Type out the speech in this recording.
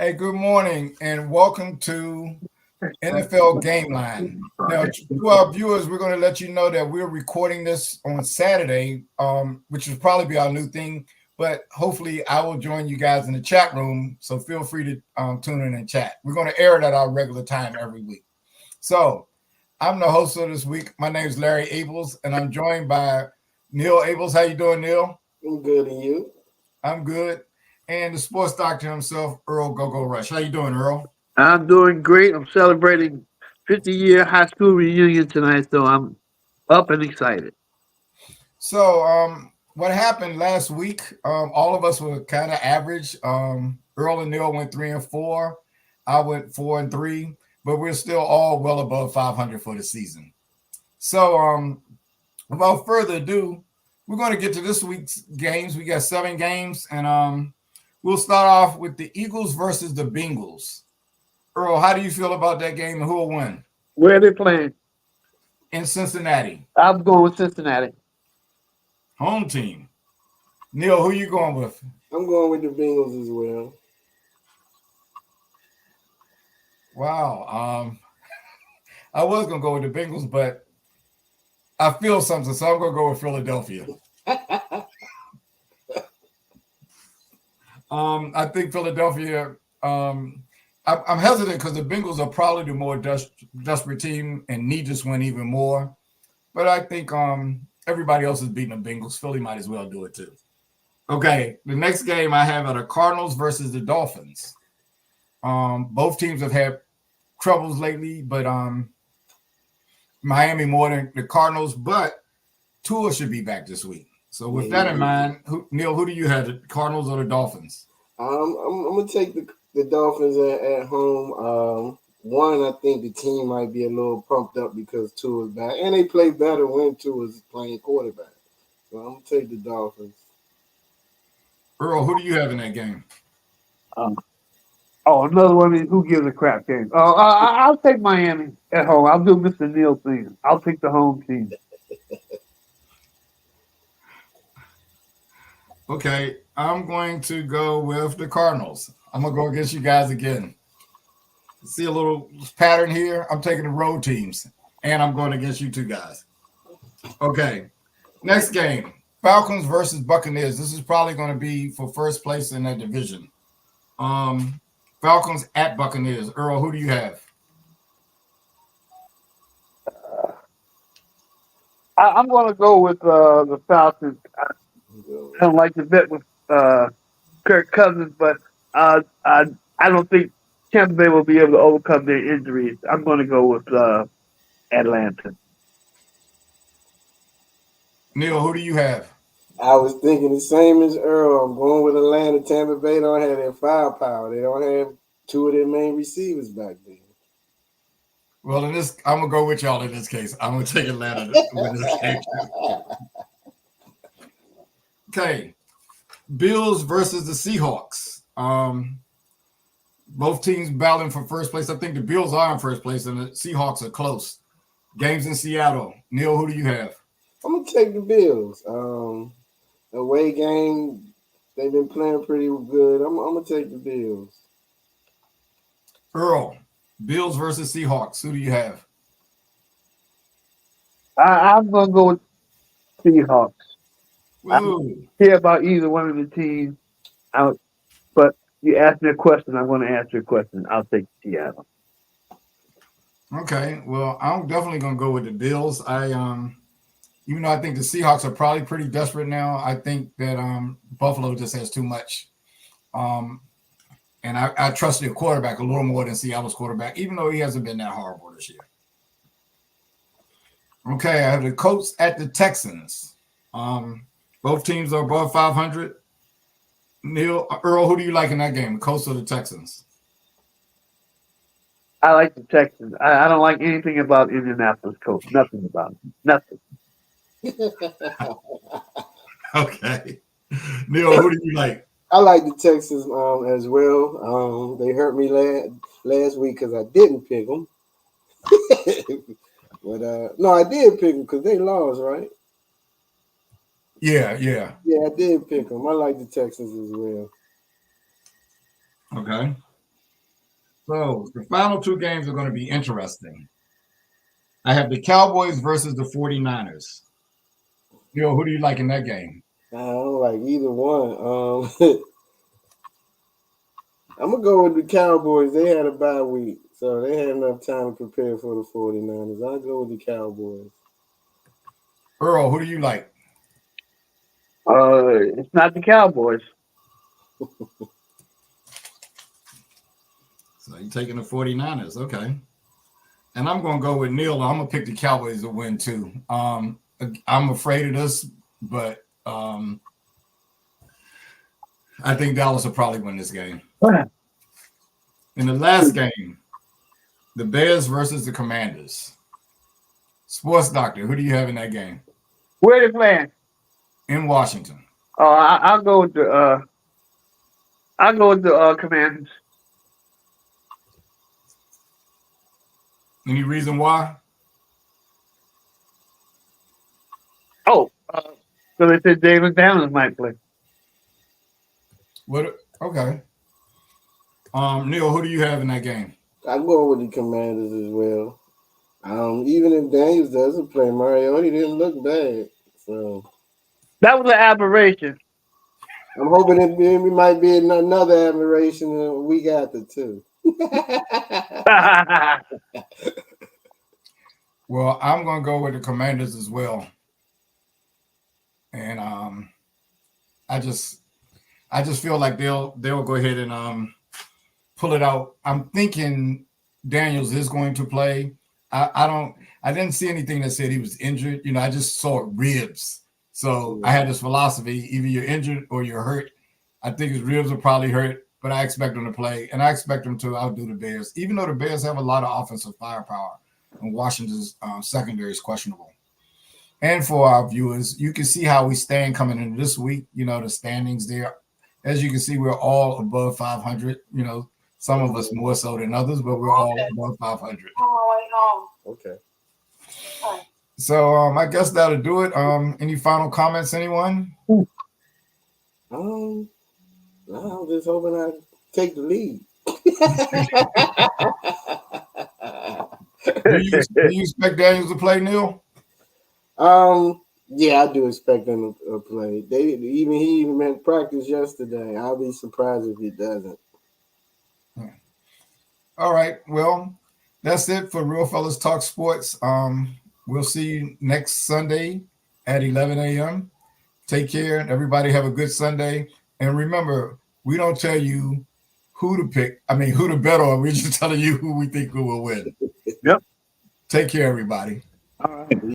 Hey, good morning and welcome to NFL Gameline. Now, to our viewers, we're going to let you know that we're recording this on Saturday, which will probably be our new thing. But hopefully, I will join you guys in the chat room. So feel free to tune in and chat. We're going to air it at our regular time every week. So I'm the host of this week. My name is Larry Abels, and I'm joined by Neil Abels. How you doing, Neil? I'm good, and you? I'm good. And the sports doctor himself, Earl Go Rush. How you doing, Earl? I'm doing great. I'm celebrating 50-year high school reunion tonight, so I'm up and excited. So, what happened last week? All of us were kind of average. Earl and Neil went 3-4. I went 4-3, but we're still all well above 500 for the season. So, without further ado, we're going to get to this week's games. We got 7 games, and we'll start off with the Eagles versus the Bengals. Earl, how do you feel about that game and who will win? Where are they playing? In Cincinnati. I'm going with Cincinnati. Home team. Neil, who you going with? I'm going with the Bengals as well. Wow. I was going to go with the Bengals, but I feel something, so I'm going to go with Philadelphia. I think Philadelphia. I'm hesitant because the Bengals are probably the more desperate team and need this win even more. But I think everybody else is beating the Bengals. Philly might as well do it too. Okay, the next game I have are the Cardinals versus the Dolphins. Both teams have had troubles lately, but Miami more than the Cardinals. But Tua should be back this week. So with that in mind, Neil, who do you have, the Cardinals or the Dolphins? I'm gonna take the Dolphins at home. One, I think the team might be a little pumped up because Tua's back, and they play better when Tua's playing quarterback. So I'm gonna take the Dolphins. Earl, who do you have in that game? Another one is who gives a crap game. I'll take Miami at home. I'll do Mr. Neal thing. I'll take the home team. Okay, I'm going to go with the Cardinals. I'm going to go against you guys again. See a little pattern here? I'm taking the road teams, and I'm going against you two guys. Okay, next game, Falcons versus Buccaneers. This is probably going to be for first place in that division. Falcons at Buccaneers. Earl, who do you have? I'm going to go with the Falcons. I don't like to bet with Kirk Cousins, but I don't think Tampa Bay will be able to overcome their injuries. I'm going to go with Atlanta. Neil, who do you have? I was thinking the same as Earl. I'm going with Atlanta. Tampa Bay don't have their firepower. They don't have two of their main receivers back there. Well, I'm gonna go with y'all in this case. I'm gonna take Atlanta with this game. Okay, Bills versus the Seahawks. Both teams battling for first place. I think the Bills are in first place, and the Seahawks are close. Games in Seattle. Neil, who do you have? I'm gonna take the Bills. Away game, they've been playing pretty good. I'm gonna take the Bills. Earl, Bills versus Seahawks. Who do you have? I'm going to go with Seahawks. I Ooh. don't care about either one of the teams. But you asked me a question, I'm going to answer a question. I'll take Seattle. Okay, well, I'm definitely gonna go with the Bills. Even though I think the Seahawks are probably pretty desperate now, I think that Buffalo just has too much. And I trust their quarterback a little more than Seattle's quarterback, even though he hasn't been that horrible this year. Okay, I have the Colts at the Texans. Both teams are above 500. Earl, who do you like in that game, the Colts or the Texans? I like the Texans. I don't like anything about Indianapolis Colts. Nothing about it. Nothing. Okay. Neil, who do you like? I like the Texans as well. They hurt me last week because I didn't pick them. But no, I did pick them because they lost, right? Yeah. Yeah, I did pick them. I like the Texans as well. Okay. So the final two games are going to be interesting. I have the Cowboys versus the 49ers. Yo, who do you like in that game? I don't like either one. I'm going to go with the Cowboys. They had a bye week, so they had enough time to prepare for the 49ers. I'll go with the Cowboys. Earl, who do you like? It's not the Cowboys. So you're taking the 49ers. Okay. And I'm going to go with Neil. I'm going to pick the Cowboys to win too. I'm afraid of this, but I think Dallas will probably win this game. In the last game, the Bears versus the Commanders. Sports Doctor, who do you have in that game? Where they playing? In Washington. Oh, I'll go with the Commanders. Any reason why? Oh, so they said David Downs might play. What? Okay. Neil, who do you have in that game? I go with the Commanders as well. Even if Daniels doesn't play, Mariota didn't look bad. So That was an aberration. I'm hoping it might be another admiration a week after too. Well, I'm going to go with the Commanders as well. And I just feel like they'll go ahead and pull it out. I'm thinking Daniels is going to play. I didn't see anything that said he was injured. You know, I just saw ribs. So I had this philosophy: either you're injured or you're hurt. I think his ribs are probably hurt, but I expect him to play, and I expect him to outdo the Bears, even though the Bears have a lot of offensive firepower, and Washington's secondary is questionable. And for our viewers, you can see how we stand coming into this week. You know, the standings there. As you can see, we're all above 500. You know, some of us more so than others, but we're all above 500. Okay. So I guess that'll do it. Any final comments, anyone? No, I'm just hoping I take the lead. Do you expect Daniels to play, Neil? Yeah, I do expect them to play. He even meant practice yesterday. I'll be surprised if he doesn't. All right. Well, that's it for Real Fellas Talk Sports. We'll see you next Sunday at 11 a.m. Take care. Everybody have a good Sunday. And remember, we don't tell you who to pick. I mean, who to bet on. We're just telling you who we think will win. Yep. Take care, everybody. All right.